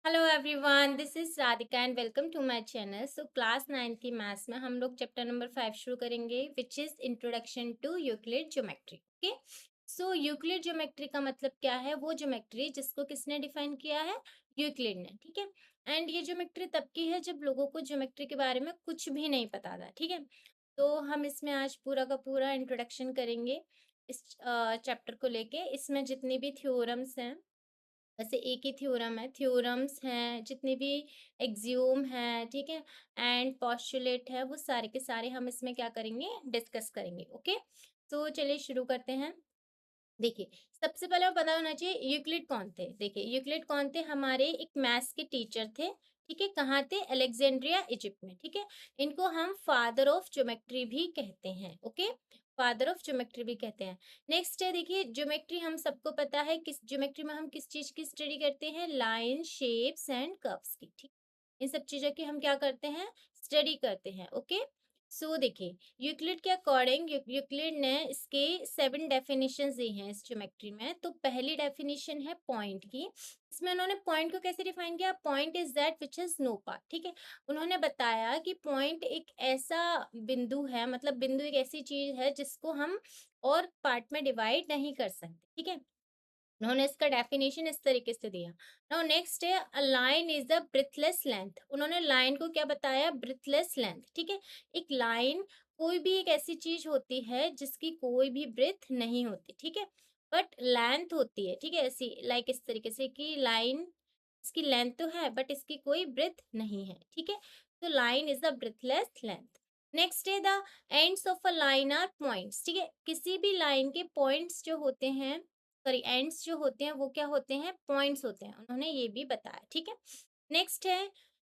Hello everyone, this is Radhika and welcome to my channel. So class 9 की maths में हम लोग चैप्टर नंबर 5 शुरू करेंगे, which is introduction to Euclid geometry. Okay, so Euclid geometry का मतलब क्या है? वो ज्योमेट्री जिसको किसने डिफाइन किया है? यूक्लिड ने। ठीक है, एंड ये ज्योमेट्री तब की है जब लोगों को ज्योमेट्री के बारे में कुछ भी नहीं पता था। ठीक है, तो हम इसमें आज पूरा का पूरा इंट्रोडक्शन करेंगे इस चैप्टर को लेके। इसमें जितनी भी थ्योरम्स हैं, वैसे एक ही थ्योरम है, थ्योरम्स हैं जितने भी, एक्सियोम है, ठीक है, एंड पोस्टुलेट है, वो सारे के सारे हम इसमें क्या करेंगे? डिस्कस करेंगे। ओके, तो चलिए शुरू करते हैं। देखिए, सबसे पहले हमें पता होना चाहिए यूक्लिड कौन थे। देखिए, यूक्लिड कौन थे? हमारे एक मैथ्स के टीचर थे। ठीक है, कहाँ थे? अलेक्जेंड्रिया इजिप्ट में। ठीक है, इनको हम फादर ऑफ ज्योमेट्री भी कहते हैं। ओके, फादर ऑफ ज्योमेट्री भी कहते हैं। नेक्स्ट है, देखिए, ज्योमेट्री हम सबको पता है, किस ज्योमेट्री में हम किस चीज की स्टडी करते हैं? लाइन, शेप्स एंड कर्व्स की। ठीक, इन सब चीजों की हम क्या करते हैं? स्टडी करते हैं। ओके, सो देखिए, यूक्लिड के अकॉर्डिंग यूक्लिड ने इसके 7 डेफिनेशंस दी हैं इस ज्योमेट्री में। तो पहली डेफिनेशन है पॉइंट की। इसमें उन्होंने पॉइंट को कैसे डिफाइन किया? Point is that which is no part. ठीक है, उन्होंने बताया कि पॉइंट एक ऐसा बिंदु है, मतलब बिंदु एक ऐसी चीज है जिसको हम और पार्ट में डिवाइड नहीं कर सकते। ठीक है, उन्होंने इसका डेफिनेशन इस तरीके से दिया। नाउ नेक्स्ट है, a line is a breathless length. उन्होंने लाइन को क्या बताया? Breathless length. ठीक है, एक लाइन कोई भी एक ऐसी चीज होती है जिसकी कोई भी ब्रेथ नहीं होती। ठीक है, बट लेंथ होती है। ठीक है, ऐसी लाइक इस तरीके से कि लाइन, इसकी लेंथ तो है बट इसकी कोई ब्रेथ नहीं है। ठीक है, तो line is the breathless length. Next है, the ends of a line are points. ठीक है, किसी भी लाइन के पॉइंट्स जो होते हैं, सॉरी एंड्स जो होते हैं वो क्या होते हैं? पॉइंट्स होते हैं। उन्होंने ये भी बताया। ठीक है, नेक्स्ट है,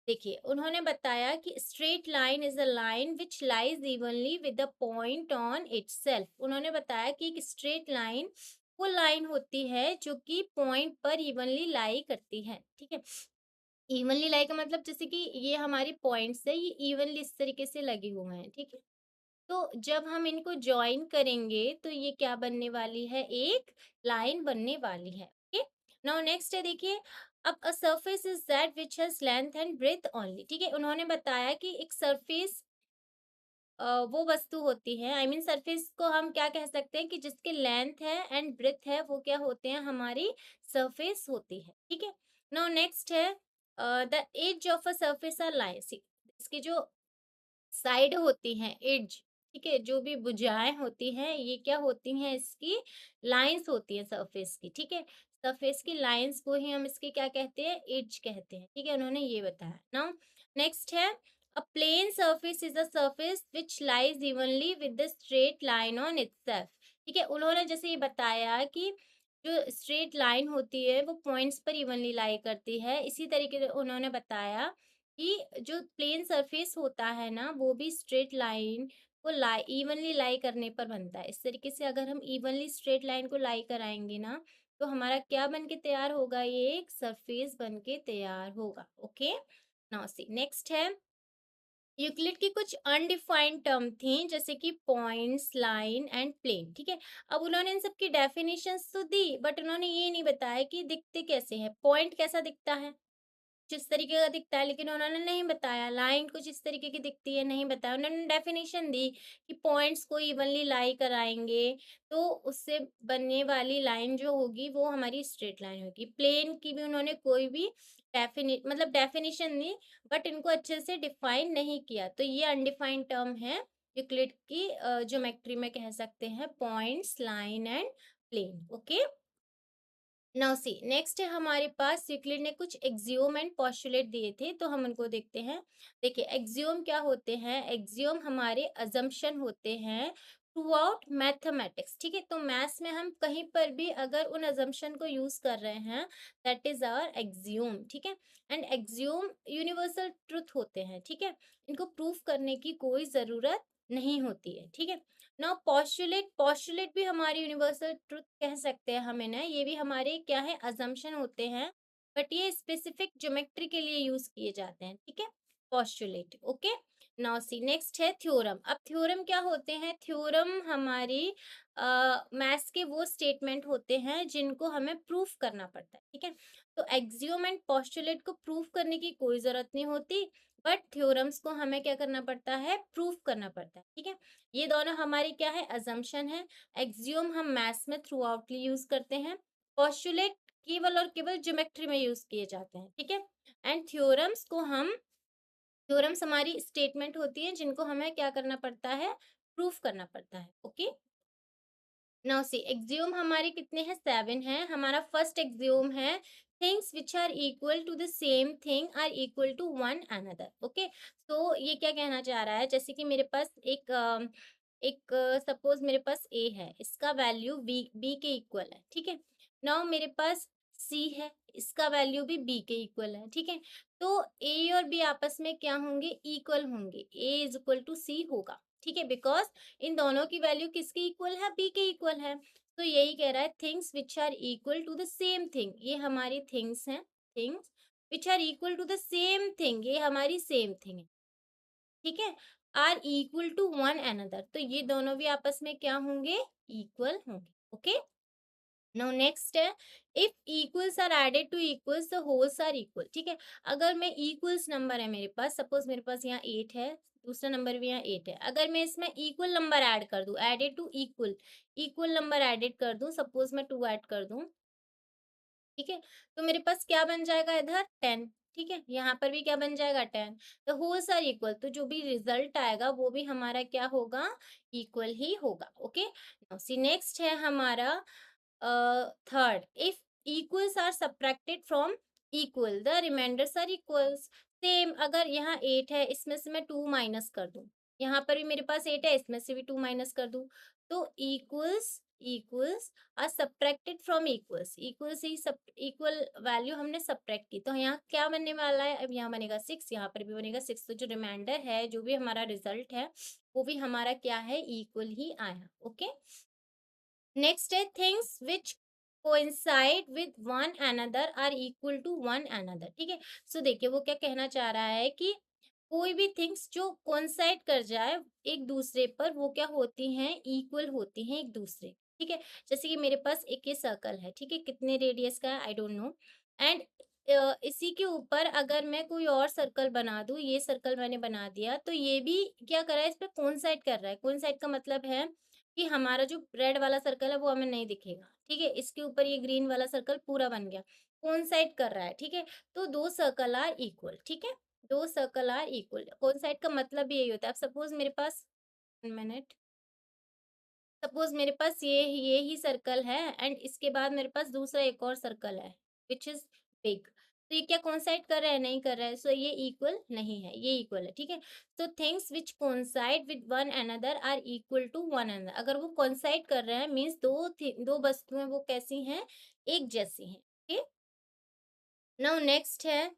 देखिए, उन्होंने बताया कि straight line is a line which lies evenly with the point on itself. उन्होंने बताया कि एक स्ट्रेट लाइन वो लाइन होती है जो कि पॉइंट पर इवनली लाई करती है। ठीक है, इवनली लाई का मतलब जैसे कि ये हमारी पॉइंट्स है, ये इवनली इस तरीके से लगे हुए हैं। ठीक है, तो जब हम इनको जॉइन करेंगे तो ये क्या बनने वाली है? एक लाइन बनने वाली है। ओके, नाउ नेक्स्ट है, देखिए, अब a surface is that which has length and breadth only. ठीक है, उन्होंने बताया कि एक सरफेस वो वस्तु होती है, आई मीन सरफेस को हम क्या कह सकते हैं कि जिसके लेंथ है एंड ब्रेथ है, वो क्या होते हैं? हमारी सरफेस होती है। ठीक है, नाउ नेक्स्ट है, the edge of a surface are line. इसकी जो साइड होती हैं, एज, ठीक है, जो भी भुजाएं होती हैं, ये क्या होती हैं? इसकी लाइंस होती हैं सरफेस की। ठीक है, सरफेस की लाइंस को ही हम इसकी क्या कहते हैं? एज कहते हैं। ठीक है, उन्होंने ये बताया। नाउ नेक्स्ट है, a plane surface is a surface which lies evenly with the straight line on itself. ठीक है, उन्होंने जैसे ये बताया कि जो स्ट्रेट लाइन होती है वो पॉइंट्स पर इवनली लाई करती है, इसी तरीके से उन्होंने बताया कि जो प्लेन सरफेस होता है ना, वो भी स्ट्रेट लाइन को लाई इवनली लाई करने पर बनता है। इस तरीके से अगर हम इवनली स्ट्रेट लाइन को लाई कराएंगे ना, तो हमारा क्या बन के तैयार होगा? ये एक सरफेस बन के तैयार होगा। ओके, नाउ सी नेक्स्ट है, यूक्लिड की कुछ अनडिफाइंड टर्म थी जैसे कि पॉइंट्स, लाइन एंड प्लेन। ठीक है, अब उन्होंने इन सब की डेफिनेशंस तो दी, बट उन्होंने ये नहीं बताया कि दिखते कैसे हैं। पॉइंट कैसा दिखता है? कुछ इस तरीके का दिखता है, लेकिन उन्होंने नहीं बताया। लाइन कुछ इस तरीके की दिखती है, नहीं बताया। उन्होंने डेफिनेशन दी कि पॉइंट्स को इवनली लाई कराएंगे तो उससे बनने वाली लाइन जो होगी वो हमारी स्ट्रेट लाइन होगी। प्लेन की भी उन्होंने कोई भी मतलब डेफिनेशन दी, बट इनको अच्छे से डिफाइन नहीं किया। तो ये अनडिफाइंड टर्म है यूक्लिड की ज्योमेट्री में, कह सकते हैं points, line and plane. Okay, now see next है, हमारे पास यूक्लिड ने कुछ एक्सियोम एंड पोस्टुलेट दिए थे, तो हम उनको देखते हैं। देखिए, एक्सियोम क्या होते हैं? एक्सियोम हमारे अजम्पशन होते हैं थ्रू आउट मैथमेटिक्स। ठीक है, तो मैथ्स में हम कहीं पर भी अगर उन अजम्पशन को यूज कर रहे हैं, दैट इज आवर एक्सियोम। ठीक है, एंड एक्सियोम यूनिवर्सल ट्रुथ होते हैं। ठीक है, इनको प्रूफ करने की कोई जरूरत नहीं होती है। ठीक है, नाउ पोस्टुलेट, पोस्टुलेट भी हमारी यूनिवर्सल ट्रुथ कह सकते हैं हम इन्हें। ये भी हमारे क्या है? अजम्पशन होते हैं, बट ये स्पेसिफिक ज्योमेट्री के लिए यूज किए जाते हैं। ठीक है, postulate. Okay, now see next है थ्योरम। अब थ्योरम क्या होते हैं? थ्योरम हमारी मैथ्स के वो स्टेटमेंट होते हैं जिनको हमें प्रूफ करना पड़ता है। ठीक है, तो एक्सियोम एंड पोस्टुलेट को प्रूफ करने की कोई जरूरत नहीं होती, बट थ्योरम्स को हमें क्या करना पड़ता है, प्रूफ करना पड़ता है। ठीक है, ये दोनों हमारी क्या है, अजम्पशन है। एक्सियोम हम मैथ्स में थ्रू आउटली यूज करते हैं, पोस्टुलेट केवल और केवल ज्योमेट्री में यूज किए जाते हैं। ठीक है, एंड थ्योरम्स हमारी स्टेटमेंट होती है जिनको हमें क्या करना पड़ता है, प्रूफ करना पड़ता है। ओके, नाउ सी एक्सियोम हमारे कितने हैं, 7 हैं। हमारा फर्स्ट एक्सियोम है, things which are equal to the same thing are equal to one another. Okay, तो ये क्या कहना चाह रहा है, जैसे कि मेरे पास एक सपोज मेरे पास ए है, इसका वैल्यू बी के इक्वल है। ठीक है, नाउ मेरे पास सी है, इसका वैल्यू भी बी के इक्वल है। ठीक है, तो ए और बी आपस में क्या होंगे, इक्वल होंगे, ए इज इक्वल टू सी होगा। ठीक है, बिकॉज इन दोनों की वैल्यू किसके इक्वल है, बी के इक्वल है। तो यही कह रहा है, things which are equal to the same thing, ये हमारी थिंग्स हैं। Things which are equal to the same thing, ये हमारी सेम थिंग है। ठीक है, are equal to one another, तो ये दोनों भी आपस में क्या होंगे, इक्वल होंगे। ओके, नाउ नेक्स्ट है, if equals are added to equals the wholes are equal. ठीक है, अगर मैं इक्वल्स नंबर है मेरे पास, सपोज मेरे पास यहाँ 8 है, दूसरा नंबर भी यहाँ 8 है, अगर मैं इसमें इक्वल नंबर ऐड कर दूं, added to equal, equal number added कर दूं, सपोज मैं 2 ऐड कर दूं। ठीक है, तो मेरे पास क्या बन जाएगा इधर, 10। ठीक है, यहाँ पर भी क्या बन जाएगा, 10। द होल्स आर इक्वल, तो जो भी रिजल्ट आएगा वो भी हमारा क्या होगा, इक्वल ही होगा। ओके, नाउ सी नेक्स्ट है हमारा third, if equals are subtracted from equal the remainders are equals. Same, अगर यहाँ 8 है, इसमें से मैं 2 माइनस कर दूं, यहाँ पर भी मेरे पास 8 है, इसमें से भी 2 माइनस कर दूं, तो equals equals are subtracted from equals, equal से ही सब इक्वल वैल्यू हमने सब्ट्रैक्ट की, तो यहाँ क्या बनने वाला है, अब यहाँ बनेगा 6, यहाँ पर भी बनेगा 6, तो जो रिमाइंडर है, जो भी हमारा रिजल्ट है, वो भी हमारा क्या है, इक्वल ही आया। ओके, नेक्स्ट है, things which coincide with one another are equal to one another. ठीक है, सो देखिए वो क्या कहना चाह रहा है कि कोई भी थिंग्स जो कोइंसाइड कर जाए एक दूसरे पर, वो क्या होती हैं, इक्वल होती हैं एक दूसरे। ठीक है, जैसे कि मेरे पास एक ये सर्कल है, ठीक है, कितने रेडियस का है आई डोंट नो, एंड इसी के ऊपर अगर मैं कोई और सर्कल बना दूं, ये सर्कल मैंने बना दिया, तो ये भी क्या कर रहा है, इस पे कोइंसाइड कर रहा है। कोइंसाइड का मतलब है कि हमारा जो रेड वाला सर्कल है वो हमें नहीं दिखेगा। ठीक है, इसके ऊपर ये ग्रीन वाला सर्कल पूरा बन गया, कोइंसाइड कर रहा है। ठीक है, तो दो सर्कल आर इक्वल। ठीक है, दो सर्कल आर इक्वल, कोइंसाइड का मतलब भी यही होता है। अब सपोज मेरे पास, 1 मिनट, सपोज मेरे पास ये ही सर्कल है, एंड इसके बाद मेरे पास दूसरा एक और सर्कल है विच इज बिग, तो ये क्या कोइंसाइड कर रहा है, नहीं कर रहा है, सो ये इक्वल नहीं है, ये इक्वल है। ठीक है, so things which coincide with one another are equal to one another, अगर वो कोइंसाइड कर रहे हैं मीन्स दो वस्तुएं वो कैसी हैं, एक जैसी हैं। ओके, नाउ नेक्स्ट है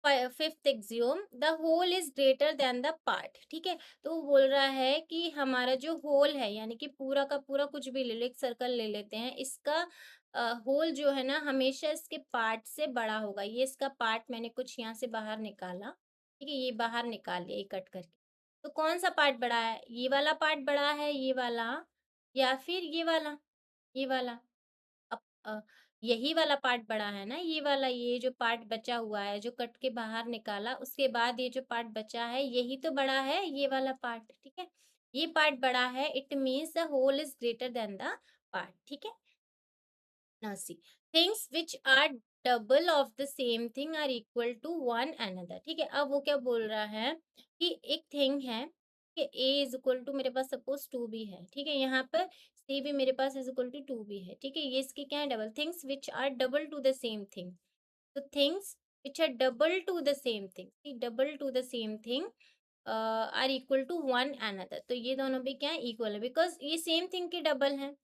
fifth axiom, the whole is greater than the part. ठीक है, तो वो बोल रहा है कि हमारा जो होल है, यानी कि पूरा का पूरा कुछ भी ले लो, एक सर्कल ले लेते हैं, इसका होल जो है ना, हमेशा इसके पार्ट से बड़ा होगा। ये इसका पार्ट मैंने कुछ यहाँ से बाहर निकाला, ठीक है, ये बाहर निकाल लिया, ये कट करके, तो कौन सा पार्ट बड़ा है, ये वाला पार्ट बड़ा है, ये वाला, या फिर ये वाला। अब यही वाला पार्ट बड़ा है ना, ये वाला, ये जो पार्ट बचा हुआ है, जो कट के बाहर निकाला, उसके बाद ये जो पार्ट बचा है, यही तो बड़ा है, ये वाला पार्ट। ठीक है, ये पार्ट बड़ा है, it means the whole is greater than the part. ठीक है, now see, things which are double of the same thing are equal to one another। ठीक है, अब वो क्या बोल रहा है कि एक थिंग है कि a इज इक्वल टू, मेरे पास सपोज 2b है। ठीक है, यहाँ पर c भी मेरे पास इज इक्वल टू 2b है। ठीक है, ये इसके क्या है, double, things which are double to the same thing, तो things which are double to the same thing, double to the same thing are equal to one another, तो ये दोनों भी क्या है, इक्वल है, बिकॉज ये सेम थिंग के डबल हैं,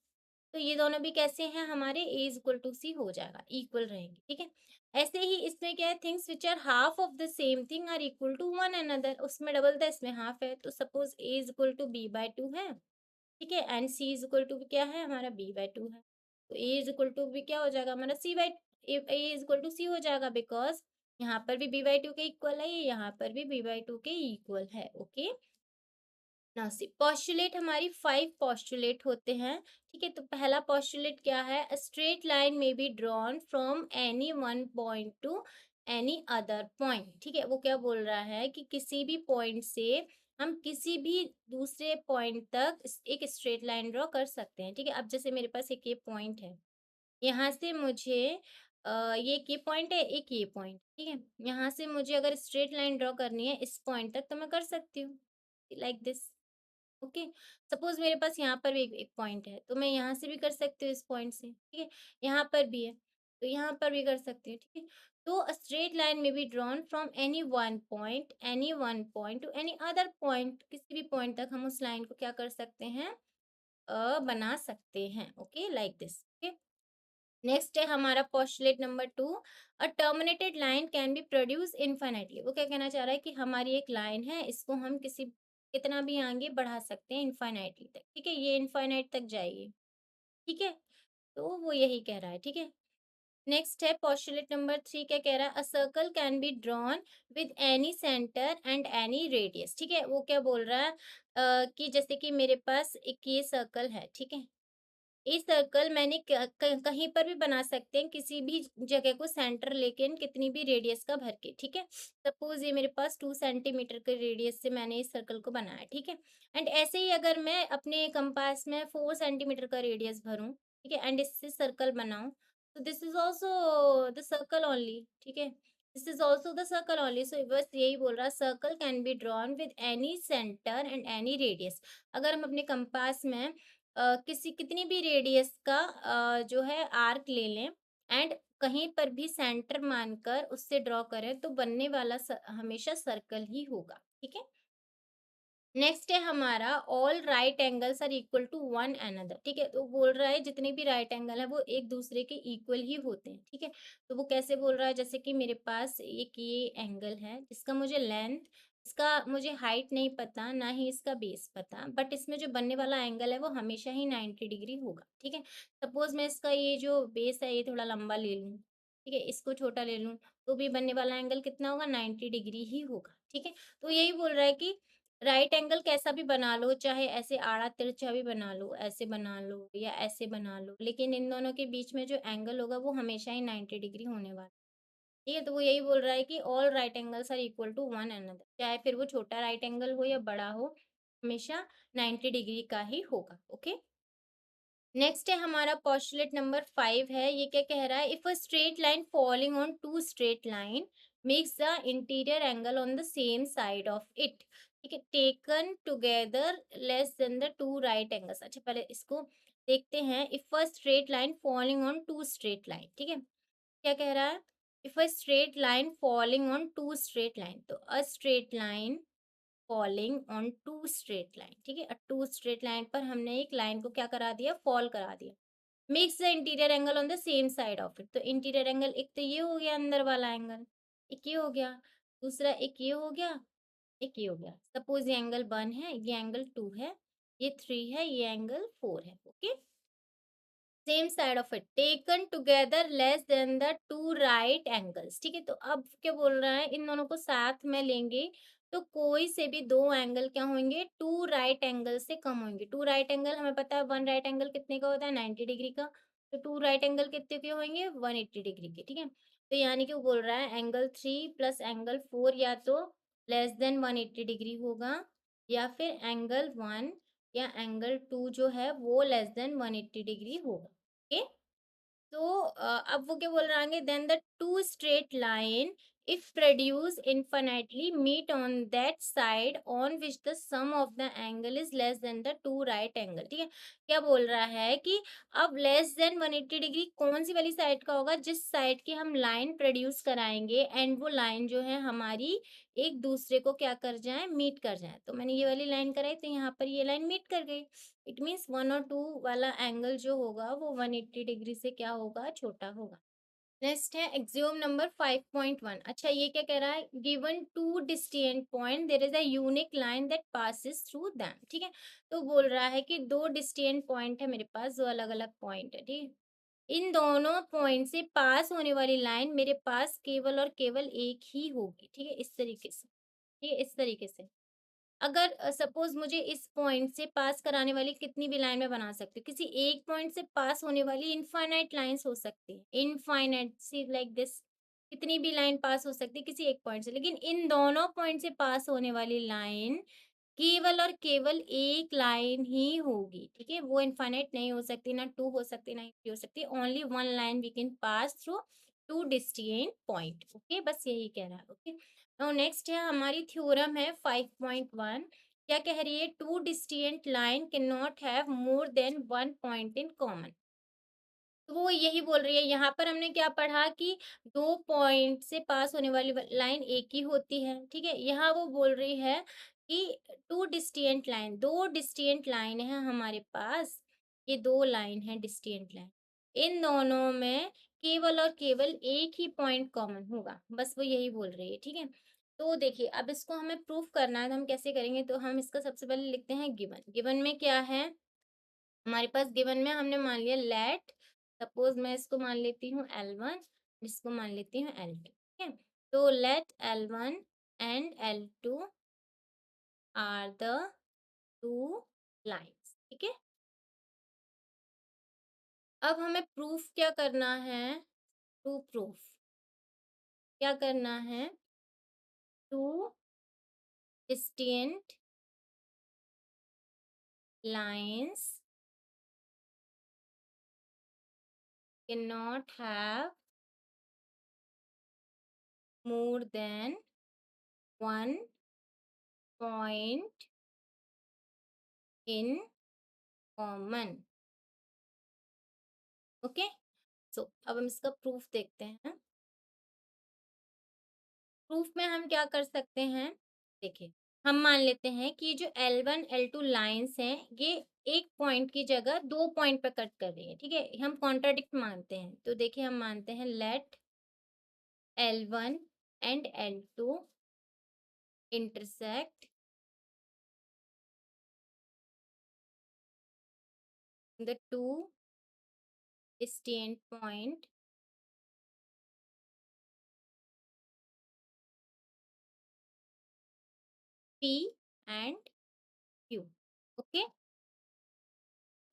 तो ये दोनों भी कैसे हैं हमारे, ए इज इक्वल टू सी हो जाएगा, इक्वल रहेंगे। ठीक है, ऐसे ही इसमें क्या है, things which are half of the same thing are equal to one another, उसमें डबल था, इसमें हाफ है, तो suppose A is equal to B by 2 है। ठीक है, and C is equal to क्या है हमारा, बी बाय 2 है, तो ए इज इक्वल टू भी क्या हो जाएगा हमारा, C by, A is equal to C हो जाएगा, बिकॉज यहाँ पर भी बी बाय 2 के इक्वल है, ये यहाँ पर भी बी बाय 2 के इक्वल है। ओके, नाउ सी पोस्टुलेट हमारी 5 पोस्टुलेट होते हैं। ठीक है, तो पहला पोस्टुलेट क्या है? अ स्ट्रेट लाइन में be drawn from any one point two any other point. ठीक है, वो क्या बोल रहा है कि किसी भी पॉइंट से हम किसी भी दूसरे पॉइंट तक एक स्ट्रेट लाइन ड्रॉ कर सकते हैं। ठीक है, अब जैसे मेरे पास एक ये पॉइंट है, यहाँ से मुझे ये एक ये पॉइंट है, एक ये पॉइंट। ठीक है, यहाँ से मुझे अगर स्ट्रेट लाइन ड्रॉ करनी है इस पॉइंट तक तो मैं कर सकती हूँ, लाइक दिस। ओके, सपोज मेरे पास यहाँ पर भी एक पॉइंट है, तो मैं यहाँ से भी कर सकती हूँ इस पॉइंट से। ठीक है, यहाँ पर भी है, तो यहाँ पर भी कर सकती हूँ। ठीक है, तो अ स्ट्रेट लाइन में be drawn from any one point two any other point. किसी भी पॉइंट तक हम उस लाइन को क्या कर सकते हैं? बना सकते हैं। Okay, like this. Okay, next है हमारा postulate number 2। A terminated line can be produce infinitely. वो क्या कहना चाह रहा है कि हमारी एक लाइन है, इसको हम किसी कितना भी आगे बढ़ा सकते हैं इनफाइनाइटली तक। ठीक है, ये इनफाइनाइट तक जाएगी। ठीक है, तो वो यही कह रहा है। ठीक है, नेक्स्ट है पोस्टुलेट नंबर 3। क्या कह रहा है? A circle can be drawn with any centre and any radius. ठीक है, वो क्या बोल रहा है कि जैसे कि मेरे पास एक ये सर्कल है। ठीक है, ये सर्कल मैंने कहीं पर भी बना सकते हैं, किसी भी जगह को सेंटर लेके कितनी भी रेडियस का भर के। ठीक है, सपोज ये मेरे पास 2 सेंटीमीटर के रेडियस से मैंने इस सर्कल को बनाया। ठीक है, एंड ऐसे ही अगर मैं अपने कंपास में 4 सेंटीमीटर का रेडियस भरूं, ठीक है, एंड इससे सर्कल बनाऊं, तो this is also the circle only. ठीक है, this is also the circle only. So बस यही बोल रहा है, circle can be drawn with any centre and any radius. अगर हम अपने कंपास में किसी कितनी भी रेडियस का जो है आर्क ले लें एंड कहीं पर भी सेंटर मानकर उससे ड्रॉ करें, तो बनने वाला हमेशा सर्कल ही होगा। ठीक है, नेक्स्ट है हमारा all right angles are equal to one another. ठीक है, तो बोल रहा है जितने भी राइट एंगल है वो एक दूसरे के इक्वल ही होते हैं। ठीक है, तो वो कैसे बोल रहा है? जैसे कि मेरे पास एक ये एंगल है जिसका मुझे लेंथ, इसका मुझे हाइट नहीं पता, ना ही इसका बेस पता, बट इसमें जो बनने वाला एंगल है वो हमेशा ही 90 डिग्री होगा। ठीक है, सपोज मैं इसका ये जो बेस है ये थोड़ा लंबा ले लूँ, ठीक है, इसको छोटा ले लूँ, तो भी बनने वाला एंगल कितना होगा? 90 डिग्री ही होगा। ठीक है, तो यही बोल रहा है कि राइट एंगल कैसा भी बना लो, चाहे ऐसे आड़ा तिरछा भी बना लो, ऐसे बना लो या ऐसे बना लो, लेकिन इन दोनों के बीच में जो एंगल होगा वो हमेशा ही 90 डिग्री होने वाला है। ठीक है, तो वो यही बोल रहा है कि all right angles are equal to one another, चाहे फिर वो छोटा राइट एंगल हो या बड़ा हो, हमेशा 90 डिग्री का ही होगा। ओके, नेक्स्ट है हमारा पोस्टुलेट नंबर 5 है। ये क्या कह रहा है? If a straight line following on two straight line makes the interior angle on the same side of it, ठीक है, taken together less than the two right angles. अच्छा, पहले इसको देखते हैं। If a straight line following on two straight line, ठीक है, क्या कह रहा है? If a straight line following on two straight line, तो a straight line falling on two straight line. ठीक है, टू स्ट्रेट लाइन पर हमने एक लाइन को क्या करा दिया? फॉल करा दिया। Makes the interior angle on the same side of it. तो इंटीरियर एंगल एक तो ये हो गया अंदर वाला एंगल, एक ये हो गया, दूसरा एक ये हो गया, एक ये हो गया। सपोज ये एंगल 1 है, ये एंगल 2 है, ये 3 है, ये एंगल 4 है। Okay, same side of it taken together less than the two right angles. ठीक है, तो अब क्या बोल रहा है? इन दोनों को साथ में लेंगे तो कोई से भी दो एंगल क्या होंगे? टू राइट एंगल से कम होंगे। टू राइट एंगल हमें पता है, वन राइट एंगल कितने का होता है? 90 डिग्री का। तो टू राइट एंगल कितने के होंगे? 180 डिग्री के। ठीक है, तो यानी कि वो बोल रहा है एंगल 3 प्लस एंगल 4 या तो लेस देन 180 डिग्री होगा, या फिर एंगल 1 या एंगल 2 जो है वो लेस देन 180 डिग्री होगा। ओके, तो अब वो क्या बोल रहे हैं? Then the two straight line if produce infinitely meet on that side on which the sum of the angle is less than the two right angle. ठीक है, क्या बोल रहा है कि अब लेस देन 180 डिग्री कौन सी वाली साइड का होगा? जिस साइड की हम लाइन प्रोड्यूस कराएंगे एंड वो लाइन जो है हमारी एक दूसरे को क्या कर जाए? मीट कर जाए। तो मैंने ये वाली लाइन कराई, तो यहाँ पर ये लाइन मीट कर गई। इट मीन्स 1 और 2 वाला एंगल जो होगा वो 180 डिग्री से क्या होगा? छोटा होगा। नेक्स्ट है एक्सियोम नंबर 5.1। अच्छा, ये क्या कह रहा है? Given two distant point there is a unique line that passes through them. ठीक है, तो बोल रहा है कि दो डिस्टेंट पॉइंट है मेरे पास, दो अलग अलग पॉइंट है। ठीक है, इन दोनों पॉइंट से पास होने वाली लाइन मेरे पास केवल और केवल एक ही होगी। ठीक है, इस तरीके से। ठीक है, इस तरीके से अगर सपोज मुझे इस पॉइंट से पास कराने वाली कितनी भी लाइन में बना सकती हूँ, किसी एक पॉइंट से पास होने वाली इनफाइनाइट लाइंस हो सकती है, इनफाइनाइट सी लाइक दिस, कितनी भी लाइन पास हो सकती है किसी एक पॉइंट से, लेकिन इन दोनों पॉइंट से पास होने वाली लाइन केवल और केवल एक लाइन ही होगी, ठीक है? वो इनफाइनाइट नहीं हो सकती, ना 2 हो सकती, ना 3 हो सकती, only one line we can pass through two distinct point, okay? बस यही कह रहा है, ओके? नाउ नेक्स्ट है हमारी थ्योरम है 5.1, क्या कह रही है? Two distinct line can not have more than one point in common. तो वो यही बोल रही है, यहाँ पर हमने क्या पढ़ा कि 2 पॉइंट से पास होने वाली लाइन एक ही होती है, ठीक है? यहाँ वो बोल रही है कि 2 डिस्टिंक्ट लाइन, 2 डिस्टिंक्ट लाइन है हमारे पास, ये 2 लाइन है डिस्टिंक्ट लाइन। इन दोनों में केवल और केवल एक ही पॉइंट कॉमन होगा, बस वो यही बोल रही है, ठीक है? तो देखिए, अब इसको हमें प्रूफ करना है तो हम कैसे करेंगे? तो हम इसका सबसे पहले लिखते हैं गिवन। गिवन में क्या है? हमारे पास गिवन में हमने मान लिया लेट, सपोज मैं इसको मान लेती हूँ L1, इसको मान लेती हूँ L2, ठीक है? तो let L1 and L2 are the two lines, ठीक है? अब हमें प्रूफ क्या करना है? टू प्रूफ क्या करना है? Two distinct lines can not have more than one point in common, okay? So अब हम इसका प्रूफ देखते हैं। प्रूफ में हम क्या कर सकते हैं? देखिए, हम मान लेते हैं कि जो L1 L2 लाइंस हैं, ये एक पॉइंट की जगह 2 पॉइंट पे कट कर रही है, ठीक है? हम कॉन्ट्राडिक्ट मानते हैं, तो देखिए हम मानते हैं let L1 and L2 intersect the two distinct point P and Q, okay?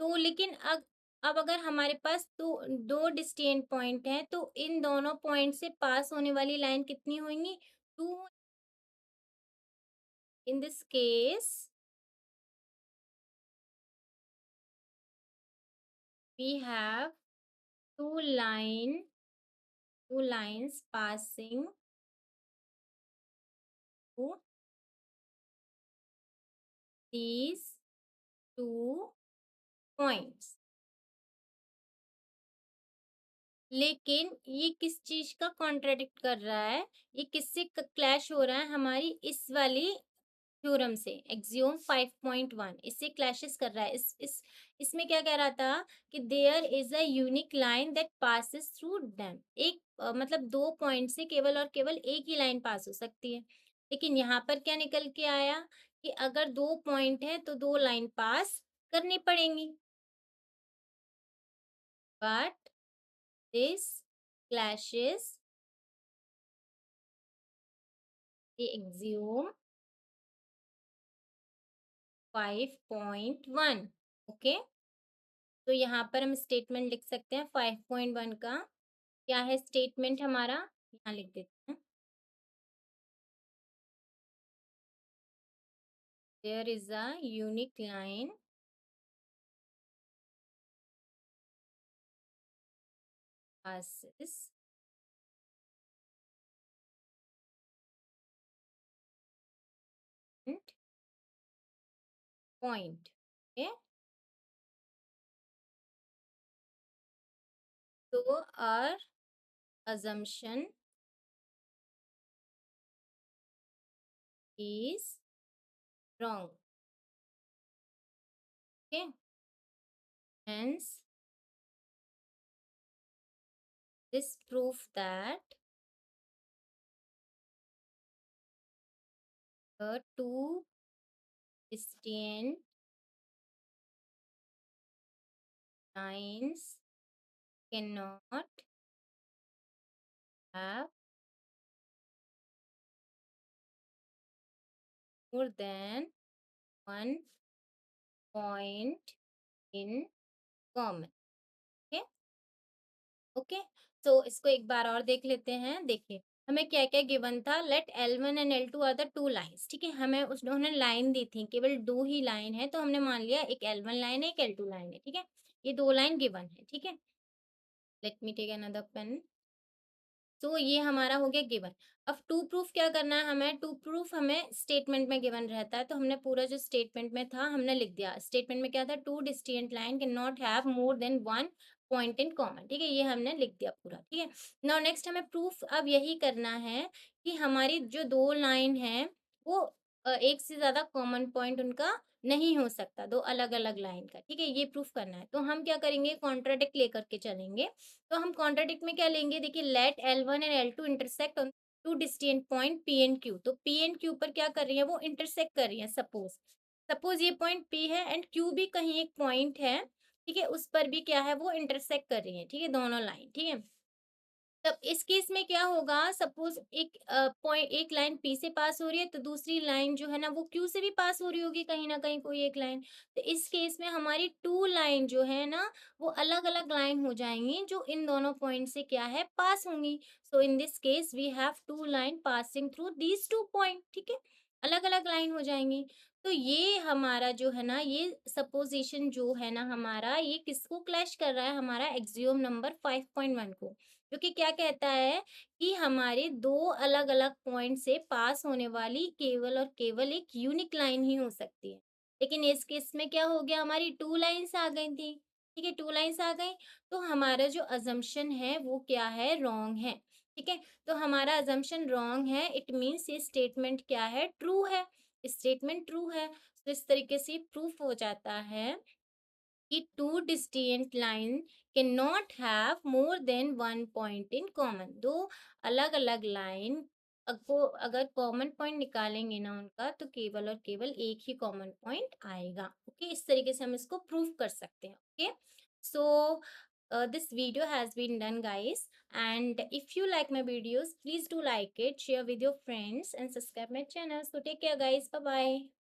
तो लेकिन अब अगर हमारे पास दो डिस्टिंक्ट पॉइंट हैं, तो इन दोनों पॉइंट से पास होने वाली लाइन कितनी होंगी? 2। In this case, we have two line, two lines passing through these two points. लेकिन ये किस चीज का कॉन्ट्राडिक्ट कर रहा है? ये किससे क्लैश हो रहा है? हमारी इस वाली थ्योरम से, एक्सियोम 5.1 इससे क्लैशेस कर रहा है। इसमें क्या कह रहा था कि there is a unique line that passes through them, एक मतलब 2 पॉइंट से केवल और केवल एक ही लाइन पास हो सकती है। लेकिन यहाँ पर क्या निकल के आया कि अगर 2 पॉइंट है तो 2 लाइन पास करनी पड़ेंगी, but this clashes the axiom 5.1, okay? तो यहाँ पर हम स्टेटमेंट लिख सकते हैं 5.1 का। क्या है स्टेटमेंट हमारा? यहाँ लिख देते हैं, there is a unique line passes and point, okay? So our assumption is wrong, okay? Hence this proof that the two distinct lines cannot have more than one point in common. Okay, okay. तो इसको एक बार और देख लेते हैं। देखिए, हमें क्या-क्या गिवन था, let L1 and L2 are the 2 lines, ठीक है? हमें उन्होंने लाइन दी थी, केवल 2 ही लाइन है, तो हमने मान लिया एक L1 लाइन है, एक L2 लाइन है, ठीक है? ये 2 लाइन गिवन है, ठीक है? Let me take another pen. तो ये हमारा हो गया गिवन। अब टू प्रूफ क्या करना है हमें, टू प्रूफ हमें स्टेटमेंट में गिवन रहता है, तो हमने पूरा जो स्टेटमेंट में था हमने लिख दिया। स्टेटमेंट में क्या था, two distinct line can not have more than one point in common, ठीक है? ये हमने लिख दिया पूरा, ठीक है? नाउ नेक्स्ट हमें प्रूफ अब यही करना है कि हमारी जो दो लाइन है वो एक से ज्यादा कॉमन पॉइंट उनका नहीं हो सकता, दो अलग अलग लाइन का, ठीक है? ये प्रूफ करना है। तो हम क्या करेंगे, कॉन्ट्राडिक्ट लेकर के चलेंगे। तो हम कॉन्ट्राडिक्ट में क्या लेंगे, देखिए, let L1 and L2 intersect on two distinct point P and Q। तो P एंड Q पर क्या कर रही है, वो इंटरसेक्ट कर रही है। सपोज सपोज ये पॉइंट P है एंड Q भी कहीं एक पॉइंट है, ठीक है? उस पर भी क्या है, वो इंटरसेक्ट कर रही है, ठीक है? दोनों लाइन, ठीक है? तब इस केस में क्या होगा, सपोज एक पॉइंट, एक लाइन P से पास हो रही है, तो दूसरी लाइन जो है ना वो Q से भी पास हो रही होगी कहीं ना कहीं, कोई एक लाइन। तो इस केस में हमारी टू लाइन जो है ना वो अलग अलग लाइन हो जाएंगी, जो इन दोनों पॉइंट से क्या है, पास होंगी। So in this case we have two line passing through these two point, ठीक है? अलग अलग लाइन हो जाएंगी। तो ये हमारा जो है ना, ये सपोजिशन जो है ना हमारा, ये किसको क्लैश कर रहा है, हमारा एक्सियोम नंबर 5.1 को, जो कि क्या कहता है कि हमारे दो अलग-अलग पॉइंट से पास होने वाली केवल और केवल एक यूनिक लाइन ही हो सकती है। लेकिन इस केस में क्या हो गया, हमारी टू लाइन्स आ गई थी, ठीक है? टू लाइन्स आ गई, तो हमारा जो अजम्पशन है वो क्या है, रॉन्ग है, ठीक है? तो हमारा अजम्पशन रॉन्ग है, इट मीन्स ये स्टेटमेंट क्या है, ट्रू है, स्टेटमेंट ट्रू है। तो इस तरीके से प्रूफ हो जाता है कि two distinct line cannot have more than one point in common। दो अलग अलग लाइन को अगर कॉमन पॉइंट निकालेंगे ना उनका, तो केवल और केवल एक ही कॉमन पॉइंट आएगा। ओके, इस तरीके से हम इसको प्रूव कर सकते हैं। Okay, so this video has been done, guys, and if you like my videos, please do like it, share with your friends and subscribe my channel. So take care, guys. Bye bye.